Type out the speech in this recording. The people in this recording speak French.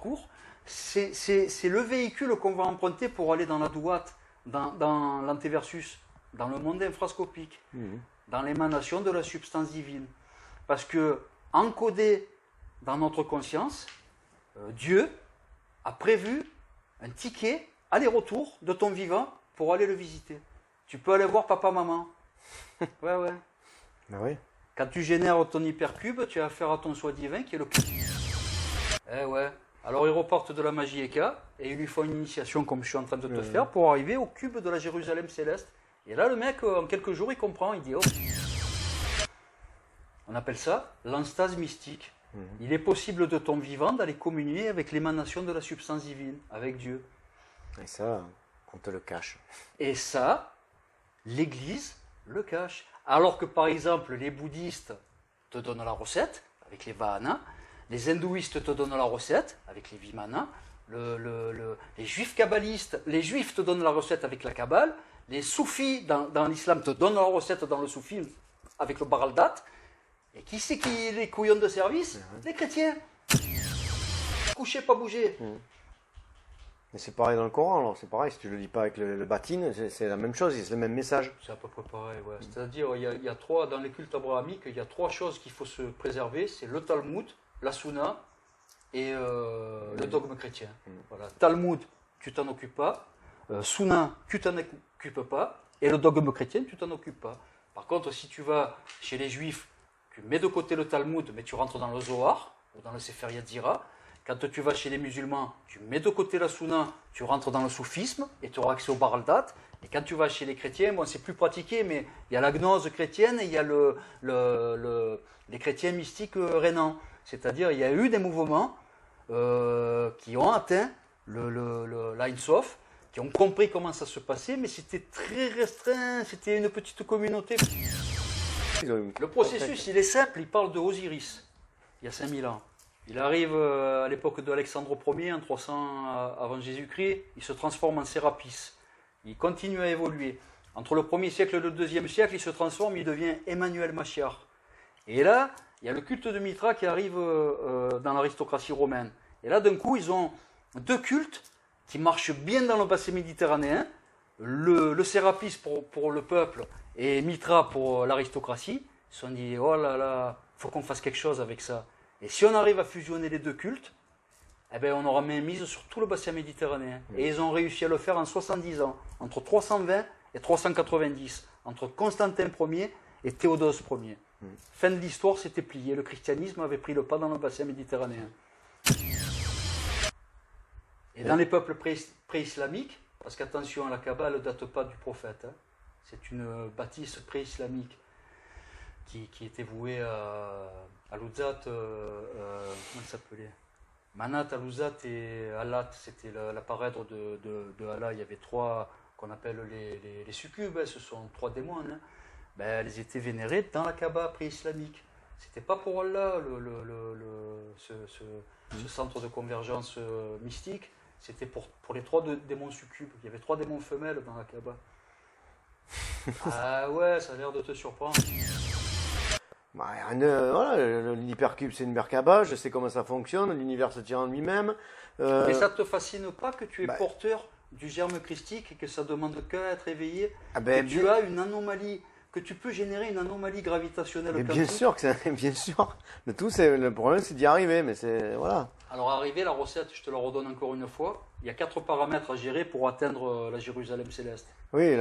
parcours, c'est le véhicule qu'on va emprunter pour aller dans la douate, dans l'antéversus, dans le monde infrascopique, dans l'émanation de la substance divine. Parce que, encodé dans notre conscience, Dieu a prévu un ticket aller-retour de ton vivant pour aller le visiter. Tu peux aller voir papa, maman. Ouais. Ben oui. Quand tu génères ton hypercube, tu as affaire à ton soi divin qui est le cube. Ouais. Alors ils repartent de la magie Eka et ils lui font une initiation comme je suis en train de te faire pour arriver au cube de la Jérusalem céleste. Et là le mec en quelques jours il comprend, il dit oh. On appelle ça l'enstase mystique. Il est possible de ton vivant d'aller communier avec l'émanation de la substance divine, avec Dieu. Et ça, on te le cache. Et ça, l'Église le cache. Alors que par exemple les bouddhistes te donnent la recette avec les vahanas, les hindouistes te donnent la recette avec les vimana, les juifs kabbalistes, les juifs te donnent la recette avec la kabbale, les soufis dans l'islam te donnent la recette dans le soufisme avec le baraldat. Et qui c'est qui est les couillons de service? Les chrétiens. Coucher, pas bouger. Mais c'est pareil dans le Coran, alors c'est pareil, si tu ne le lis pas avec le batin, c'est la même chose, c'est le même message. C'est à peu près pareil, ouais. C'est-à-dire, il y a trois, dans les cultes abrahamiques, il y a trois choses qu'il faut se préserver, c'est le Talmud, la Sunna et le dogme chrétien. Voilà. Talmud, tu t'en occupes pas. Sunna, tu t'en occupes pas. Et le dogme chrétien, tu t'en occupes pas. Par contre, si tu vas chez les juifs, tu mets de côté le Talmud, mais tu rentres dans le Zohar, ou dans le Sefer Yetzirah. Quand tu vas chez les musulmans, tu mets de côté la Sunna, tu rentres dans le soufisme, et tu auras accès au Baraldat. Et quand tu vas chez les chrétiens, bon, c'est plus pratiqué, mais il y a la gnose chrétienne et il y a les chrétiens mystiques rénants. C'est-à-dire, il y a eu des mouvements qui ont atteint l'Ein Sof, qui ont compris comment ça se passait, mais c'était très restreint, c'était une petite communauté. Le processus, il est simple, il parle de Osiris, il y a 5000 ans. Il arrive à l'époque de Alexandre Ier, en 300 avant Jésus-Christ, il se transforme en Sérapis. Il continue à évoluer. Entre le 1er siècle et le 2e siècle, il se transforme, il devient Emmanuel Machiar. Et là, il y a le culte de Mitra qui arrive dans l'aristocratie romaine. Et là, d'un coup, ils ont deux cultes qui marchent bien dans le bassin méditerranéen. Le Sérapis pour le peuple et Mitra pour l'aristocratie. Ils se sont dit, oh là là, il faut qu'on fasse quelque chose avec ça. Et si on arrive à fusionner les deux cultes, eh ben on aura mis mise sur tout le bassin méditerranéen. Et ils ont réussi à le faire en 70 ans, entre 320 et 390, entre Constantin Ier et Théodose Ier. Fin de l'histoire, c'était plié. Le christianisme avait pris le pas dans le bassin méditerranéen. Et dans les peuples pré-islamiques, parce qu'attention, la Kabbale ne date pas du prophète, hein. C'est une bâtisse pré-islamique qui était vouée à Luzat, comment ça s'appelait? Manat, Aluzat et Alat, c'était la parèdre de Allah. Il y avait trois qu'on appelle les succubes, hein, ce sont trois démons. Hein. Ben, elles étaient vénérées dans la Kaaba pré-islamique. C'était pas pour Allah ce centre de convergence mystique, c'était pour les trois démons succubes. Il y avait trois démons femelles dans la Kaaba. Ah ouais, ça a l'air de te surprendre. Bah, voilà, l'hypercube c'est une Merkaba, je sais comment ça fonctionne, l'univers se tient en lui-même. Mais ça te fascine pas que tu es porteur du germe christique et que ça demande qu'à être éveillé, que tu as une anomalie, que tu peux générer une anomalie gravitationnelle quantique. Bien sûr bien sûr. Le problème c'est d'y arriver, mais c'est voilà. Alors arriver, la recette, je te la redonne encore une fois. Il y a 4 paramètres à gérer pour atteindre la Jérusalem céleste. Oui,